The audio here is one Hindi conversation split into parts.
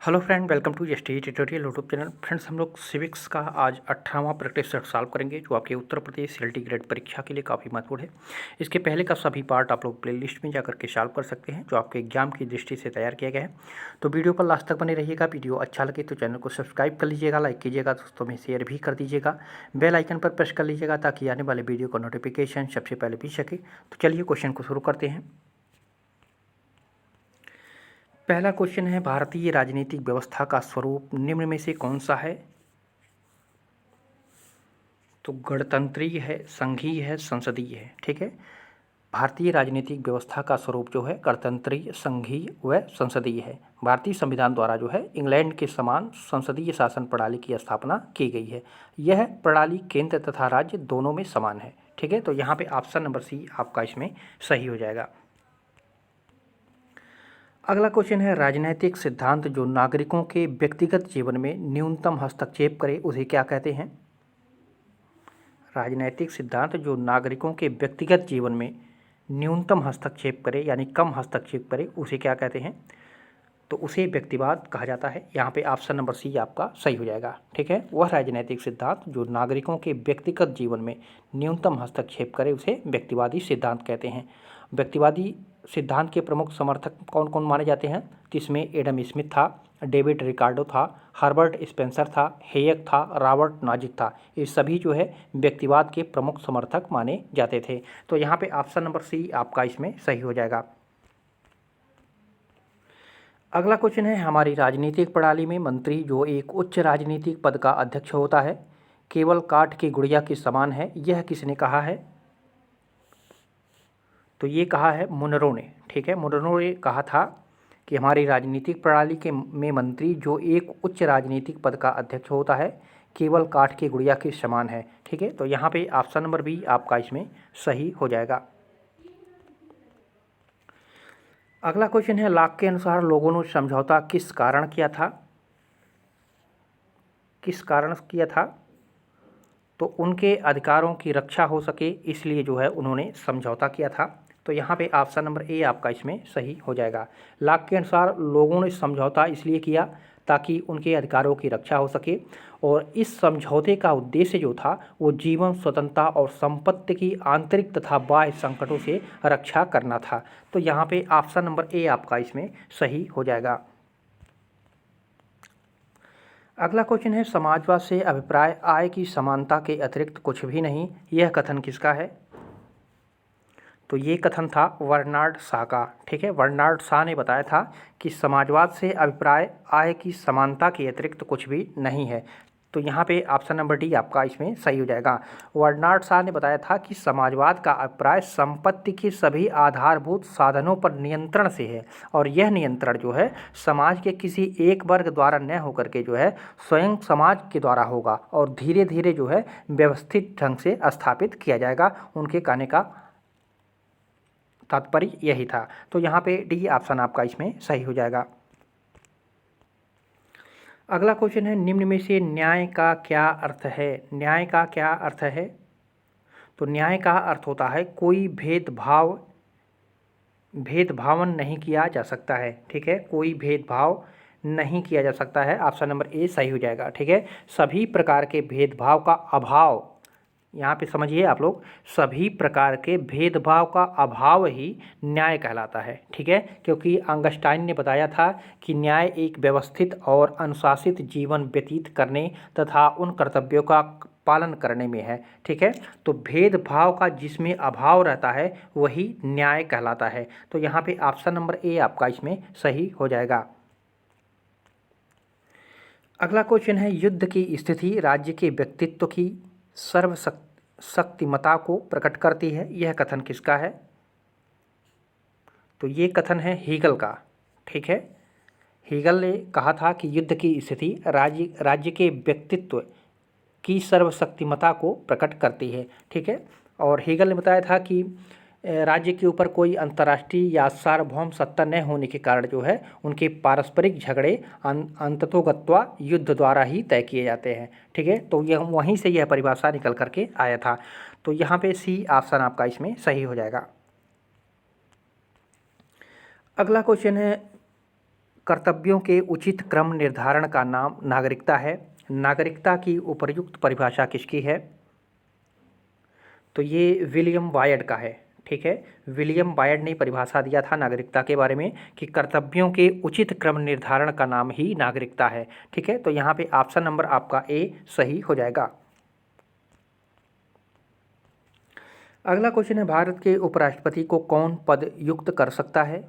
Hello friend, welcome to ST tutorial YouTube channel. Friends, हम लोग सिविक्स का आज 18वां प्रैक्टिस सेट सॉल्व करेंगे, जो आपके उत्तर प्रदेश सीएलटी ग्रेड परीक्षा के लिए काफ़ी महत्वपूर्ण है। इसके पहले का सभी पार्ट आप लोग प्लेलिस्ट में जाकर के सॉल्व कर सकते हैं, जो आपके एग्जाम की दृष्टि से तैयार किया गया है। तो वीडियो पर लास्ट तक बने रहिएगा। वीडियो अच्छा लगे तो चैनल को सब्सक्राइब कर लीजिएगा, लाइक कीजिएगा, दोस्तों में शेयर भी कर दीजिएगा, बेल आइकन पर प्रेस कर लीजिएगा ताकि आने वाले वीडियो का नोटिफिकेशन सबसे पहले मिल सके। तो चलिए क्वेश्चन को शुरू करते हैं। पहला क्वेश्चन है, भारतीय राजनीतिक व्यवस्था का स्वरूप निम्न में से कौन सा है? तो गणतंत्रीय है, संघीय है, संसदीय है। ठीक है, भारतीय राजनीतिक व्यवस्था का स्वरूप जो है गणतंत्रीय, संघीय व संसदीय है। भारतीय संविधान द्वारा जो है इंग्लैंड के समान संसदीय शासन प्रणाली की स्थापना की गई है। यह प्रणाली केंद्र तथा राज्य दोनों में समान है। ठीक है, तो यहाँ पे ऑप्शन नंबर सी आपका इसमें सही हो जाएगा। अगला क्वेश्चन है, राजनैतिक सिद्धांत जो नागरिकों के व्यक्तिगत जीवन में न्यूनतम हस्तक्षेप करे उसे क्या कहते हैं? राजनैतिक सिद्धांत जो नागरिकों के व्यक्तिगत जीवन में न्यूनतम हस्तक्षेप करे यानी कम हस्तक्षेप करे उसे क्या कहते हैं? तो उसे व्यक्तिवाद कहा जाता है। यहाँ पे ऑप्शन नंबर सी आपका सही हो जाएगा। ठीक है, वह राजनैतिक सिद्धांत जो नागरिकों के व्यक्तिगत जीवन में न्यूनतम हस्तक्षेप करे उसे व्यक्तिवादी सिद्धांत कहते हैं। व्यक्तिवादी सिद्धांत के प्रमुख समर्थक कौन कौन माने जाते हैं? तो इसमें एडम स्मिथ था, डेविड रिकार्डो था, हर्बर्ट स्पेंसर था, हेयक था, रॉबर्ट नॉजिक था। ये सभी जो है व्यक्तिवाद के प्रमुख समर्थक माने जाते थे। तो यहाँ पे ऑप्शन नंबर सी आपका इसमें सही हो जाएगा। अगला क्वेश्चन है, हमारी राजनीतिक प्रणाली में मंत्री जो एक उच्च राजनीतिक पद का अध्यक्ष होता है केवल काठ की गुड़िया के समान है, यह किसने कहा है? तो ये कहा है मुनरो ने। ठीक है, मुनरो ने कहा था कि हमारी राजनीतिक प्रणाली के में मंत्री जो एक उच्च राजनीतिक पद का अध्यक्ष होता है केवल काठ की गुड़िया के समान है। ठीक है, तो यहाँ पे ऑप्शन नंबर बी आपका इसमें सही हो जाएगा। अगला क्वेश्चन है, लॉक के अनुसार लोगों ने समझौता किस कारण किया था? किस कारण किया था? तो उनके अधिकारों की रक्षा हो सके इसलिए जो है उन्होंने समझौता किया था। तो यहाँ पे ऑप्शन नंबर ए आपका इसमें सही हो जाएगा। लॉक के अनुसार लोगों ने समझौता इसलिए किया ताकि उनके अधिकारों की रक्षा हो सके, और इस समझौते का उद्देश्य जो था वो जीवन स्वतंत्रता और संपत्ति की आंतरिक तथा बाह्य संकटों से रक्षा करना था। तो यहाँ पे ऑप्शन नंबर ए आपका इसमें सही हो जाएगा। अगला क्वेश्चन है, समाजवाद से अभिप्राय आय की समानता के अतिरिक्त कुछ भी नहीं, यह कथन किसका है? तो ये कथन था बर्नार्ड शॉ का। ठीक है, बर्नार्ड शॉ ने बताया था कि समाजवाद से अभिप्राय आय की समानता के अतिरिक्त कुछ भी नहीं है। तो यहाँ पे ऑप्शन नंबर डी आपका इसमें सही हो जाएगा। बर्नार्ड शॉ ने बताया था कि समाजवाद का अभिप्राय संपत्ति के सभी आधारभूत साधनों पर नियंत्रण से है, और यह नियंत्रण जो है समाज के किसी एक वर्ग द्वारा न होकर के जो है स्वयं समाज के द्वारा होगा, और धीरे धीरे जो है व्यवस्थित ढंग से स्थापित किया जाएगा। उनके कहने का तात्पर्य यही था। तो यहाँ पे डी ऑप्शन आपका इसमें सही हो जाएगा। अगला क्वेश्चन है, निम्न में से न्याय का क्या अर्थ है? न्याय का क्या अर्थ है? तो न्याय का अर्थ होता है कोई भेदभावन नहीं किया जा सकता है। ठीक है, कोई भेदभाव नहीं किया जा सकता है। ऑप्शन नंबर ए सही हो जाएगा। ठीक है, सभी प्रकार के भेदभाव का अभाव, यहाँ पे समझिए आप लोग, सभी प्रकार के भेदभाव का अभाव ही न्याय कहलाता है। ठीक है, क्योंकि ऑगस्टाइन ने बताया था कि न्याय एक व्यवस्थित और अनुशासित जीवन व्यतीत करने तथा उन कर्तव्यों का पालन करने में है। ठीक है, तो भेदभाव का जिसमें अभाव रहता है वही न्याय कहलाता है। तो यहाँ पे ऑप्शन नंबर ए आपका इसमें सही हो जाएगा। अगला क्वेश्चन है, युद्ध की स्थिति राज्य के व्यक्तित्व की सर्वशक्तिमता को प्रकट करती है, यह कथन किसका है? तो ये कथन है हीगल का। ठीक है, हीगल ने कहा था कि युद्ध की स्थिति राज्य के व्यक्तित्व की सर्वशक्तिमता को प्रकट करती है। ठीक है, और हीगल ने बताया था कि राज्य के ऊपर कोई अंतर्राष्ट्रीय या सार्वभौम सत्ता न होने के कारण जो है उनके पारस्परिक झगड़े अंततोगत्वा युद्ध द्वारा ही तय किए जाते हैं। ठीक है, तो यह वहीं से यह परिभाषा निकल करके आया था। तो यहाँ पे सी ऑप्शन आपका इसमें सही हो जाएगा। अगला क्वेश्चन है, कर्तव्यों के उचित क्रम निर्धारण का नाम नागरिकता है। नागरिकता की उपयुक्त परिभाषा किसकी है? तो ये विलियम वायड का है। ठीक है, विलियम वायड ने परिभाषा दिया था नागरिकता के बारे में कि कर्तव्यों के उचित क्रम निर्धारण का नाम ही नागरिकता है। ठीक है, तो यहाँ पे ऑप्शन नंबर आपका ए सही हो जाएगा। अगला क्वेश्चन है, भारत के उपराष्ट्रपति को कौन पद युक्त कर सकता है?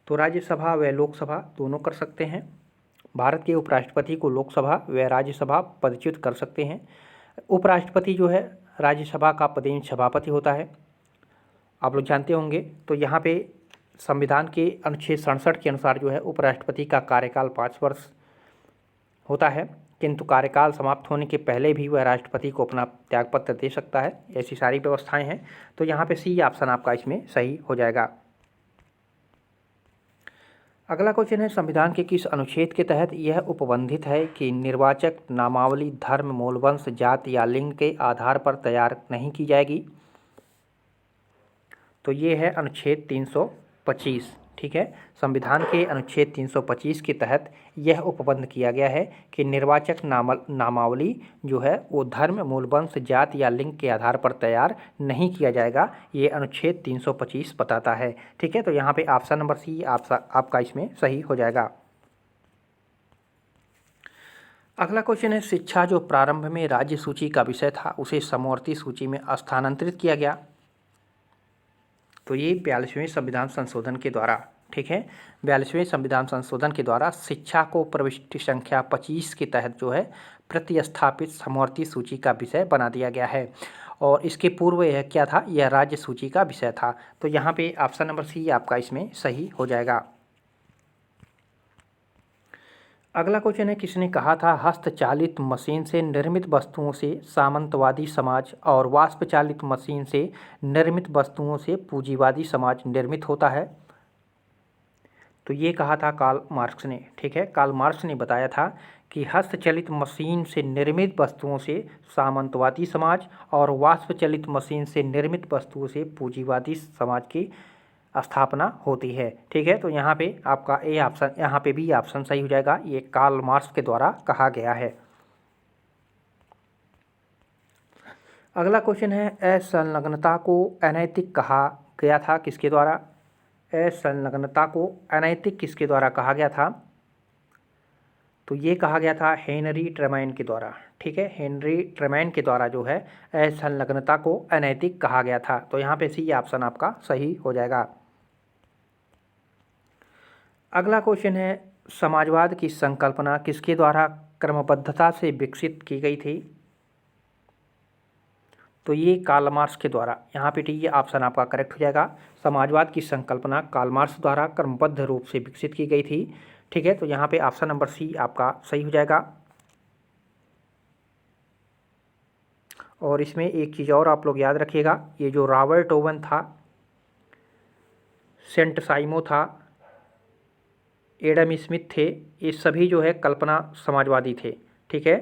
तो राज्यसभा व लोकसभा दोनों कर सकते हैं। भारत के उपराष्ट्रपति को लोकसभा व राज्यसभा पदच्युत कर सकते हैं। उपराष्ट्रपति जो है राज्यसभा का पदेन सभापति होता है, आप लोग जानते होंगे। तो यहाँ पे संविधान के अनुच्छेद 67 के अनुसार जो है उपराष्ट्रपति का कार्यकाल 5 वर्ष होता है, किंतु कार्यकाल समाप्त होने के पहले भी वह राष्ट्रपति को अपना त्यागपत्र दे सकता है। ऐसी सारी व्यवस्थाएं हैं। तो यहाँ पे सी ऑप्शन आपका इसमें सही हो जाएगा। अगला क्वेश्चन है, संविधान के किस अनुच्छेद के तहत यह उपबंधित है कि निर्वाचक नामावली धर्म, मूल वंश, जाति या लिंग के आधार पर तैयार नहीं की जाएगी? तो ये है अनुच्छेद 325। ठीक है, संविधान के अनुच्छेद 325 के तहत यह उपबंध किया गया है कि निर्वाचक नामावली जो है वो धर्म, मूल वंश, जाति या लिंग के आधार पर तैयार नहीं किया जाएगा। ये अनुच्छेद 325 बताता है। ठीक है, तो यहाँ पे ऑप्शन नंबर सी आपका इसमें सही हो जाएगा। अगला क्वेश्चन है, शिक्षा जो प्रारंभ में राज्य सूची का विषय था उसे समवर्ती सूची में स्थानांतरित किया गया? तो ये 42वें संविधान संशोधन के द्वारा। ठीक है, 42वें संविधान संशोधन के द्वारा शिक्षा को प्रविष्टि संख्या 25 के तहत जो है प्रतिस्थापित समवर्ती सूची का विषय बना दिया गया है। और इसके पूर्व यह क्या था? यह राज्य सूची का विषय था। तो यहाँ पे ऑप्शन नंबर सी आपका इसमें सही हो जाएगा। अगला क्वेश्चन है, किसने कहा था हस्तचालित मशीन से निर्मित वस्तुओं से सामंतवादी समाज और वाष्प चालित मशीन से निर्मित वस्तुओं से पूंजीवादी समाज निर्मित होता है? तो ये कहा था कार्ल मार्क्स ने। ठीक है, कार्ल मार्क्स ने बताया था कि हस्तचलित मशीन से निर्मित वस्तुओं से सामंतवादी समाज और वाष्प चालित मशीन से निर्मित वस्तुओं से पूंजीवादी समाज की स्थापना होती है। ठीक है, तो यहाँ पे आपका ए ऑप्शन, यहाँ पे भी ऑप्शन सही हो जाएगा। ये कार्ल मार्क्स के द्वारा कहा गया है। अगला क्वेश्चन है, असंलग्नता को अनैतिक कहा गया था किसके द्वारा? असंलग्नता को अनैतिक किसके द्वारा कहा गया था? तो ये कहा गया था हेनरी ट्रेमैन के द्वारा। ठीक है, हेनरी ट्रेमैन के द्वारा जो है असंलग्नता को अनैतिक कहा गया था। तो यहाँ पे सी ऑप्शन आपका सही हो जाएगा। अगला क्वेश्चन है, समाजवाद की संकल्पना किसके द्वारा क्रमबद्धता से विकसित की गई थी? तो ये कार्ल मार्क्स के द्वारा। यहाँ पे ये ऑप्शन आपका करेक्ट हो जाएगा। समाजवाद की संकल्पना कार्ल मार्क्स द्वारा क्रमबद्ध रूप से विकसित की गई थी। ठीक है, तो यहाँ पे ऑप्शन नंबर सी आपका सही हो जाएगा। और इसमें एक चीज़ और आप लोग याद रखिएगा, ये जो रॉबर्ट ओवन था, सेंट साइमो था, एडम स्मिथ थे, ये सभी जो है कल्पना समाजवादी थे। ठीक है,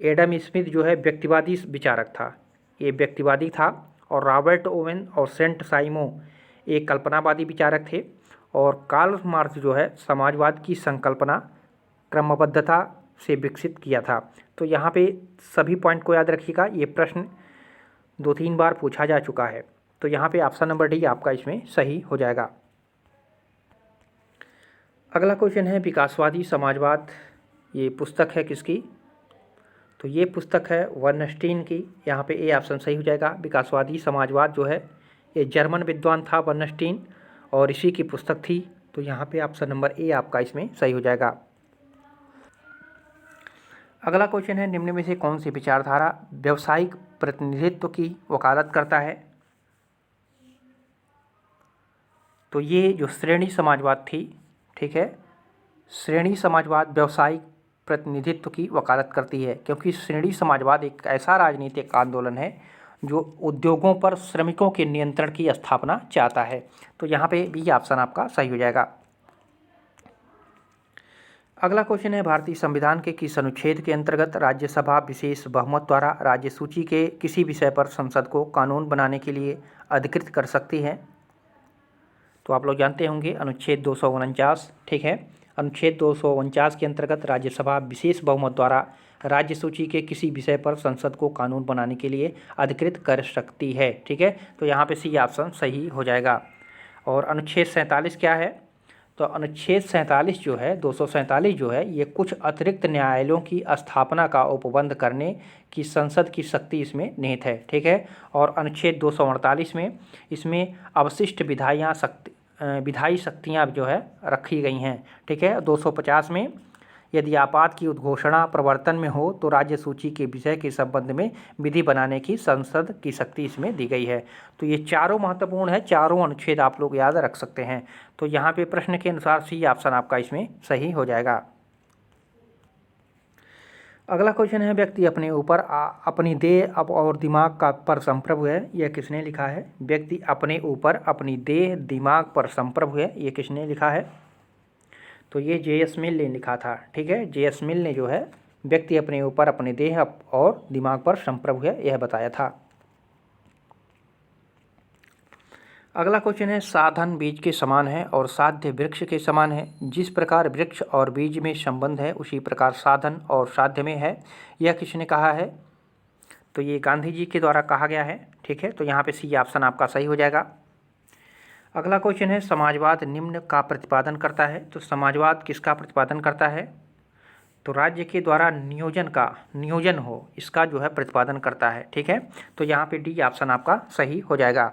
एडम स्मिथ जो है व्यक्तिवादी विचारक था, ये व्यक्तिवादी था। और रॉबर्ट ओवन और सेंट साइमो एक कल्पनावादी विचारक थे। और कार्ल मार्क्स जो है समाजवाद की संकल्पना क्रमबद्धता से विकसित किया था। तो यहाँ पे सभी पॉइंट को याद रखिएगा, ये प्रश्न 2-3 बार पूछा जा चुका है। तो यहाँ पे ऑप्शन नंबर डी आपका इसमें सही हो जाएगा। अगला क्वेश्चन है, विकासवादी समाजवाद ये पुस्तक है किसकी? तो ये पुस्तक है वर्नस्टीन की। यहाँ पे ए ऑप्शन सही हो जाएगा। विकासवादी समाजवाद जो है ये जर्मन विद्वान था वर्नस्टीन, और इसी की पुस्तक थी। तो यहाँ पे ऑप्शन नंबर ए आपका इसमें सही हो जाएगा। अगला क्वेश्चन है, निम्न में से कौन सी विचारधारा व्यावसायिक प्रतिनिधित्व की वकालत करता है? तो ये जो श्रेणी समाजवाद थी, ठीक है, श्रेणी समाजवाद व्यावसायिक प्रतिनिधित्व की वकालत करती है, क्योंकि श्रेणी समाजवाद एक ऐसा राजनीतिक आंदोलन है जो उद्योगों पर श्रमिकों के नियंत्रण की स्थापना चाहता है। तो यहाँ पे भी ऑप्शन आपका सही हो जाएगा। अगला क्वेश्चन है, भारतीय संविधान के किस अनुच्छेद के अंतर्गत राज्यसभा विशेष बहुमत द्वारा राज्य सूची के किसी विषय पर संसद को कानून बनाने के लिए अधिकृत कर सकती है? तो आप लोग जानते होंगे अनुच्छेद 249, ठीक है। अनुच्छेद 249 के अंतर्गत राज्यसभा विशेष बहुमत द्वारा राज्य सूची के किसी विषय पर संसद को कानून बनाने के लिए अधिकृत कर सकती है, ठीक है। तो यहाँ पे सी ऑप्शन सही हो जाएगा। और अनुच्छेद 47 क्या है? तो अनुच्छेद 47 जो है, 247 जो है, ये कुछ अतिरिक्त न्यायालयों की स्थापना का उपबंध करने की संसद की शक्ति इसमें निहित है, ठीक है। और अनुच्छेद 248 में इसमें अवशिष्ट विधायी शक्तियाँ जो है रखी गई हैं, ठीक है। 250 में यदि आपात की उद्घोषणा प्रवर्तन में हो तो राज्य सूची के विषय के संबंध में विधि बनाने की संसद की शक्ति इसमें दी गई है। तो ये चारों महत्वपूर्ण है, चारों अनुच्छेद आप लोग याद रख सकते हैं। तो यहाँ पे प्रश्न के अनुसार सी ऑप्शन आपका इसमें सही हो जाएगा। अगला क्वेश्चन है, व्यक्ति अपने ऊपर अपनी देह और दिमाग का पर संप्रभु है, यह किसने लिखा है? व्यक्ति अपने ऊपर अपनी देह दिमाग पर संप्रभु है, ये किसने लिखा है? तो ये जे.एस. मिल ने लिखा था, ठीक है। जे.एस. मिल ने जो है व्यक्ति अपने ऊपर अपने देह और दिमाग पर संप्रभु है, यह बताया था। अगला क्वेश्चन है, साधन बीज के समान है और साध्य वृक्ष के समान है। जिस प्रकार वृक्ष और बीज में संबंध है उसी प्रकार साधन और साध्य में है, यह किसने कहा है? तो ये गांधी जी के द्वारा कहा गया है, ठीक है। तो यहाँ पे सी ऑप्शन आपका सही हो जाएगा। अगला क्वेश्चन है, समाजवाद निम्न का प्रतिपादन करता है। तो समाजवाद किसका प्रतिपादन करता है? तो राज्य के द्वारा नियोजन हो, इसका जो है प्रतिपादन करता है, ठीक है। तो यहाँ पे डी ऑप्शन आपका सही हो जाएगा।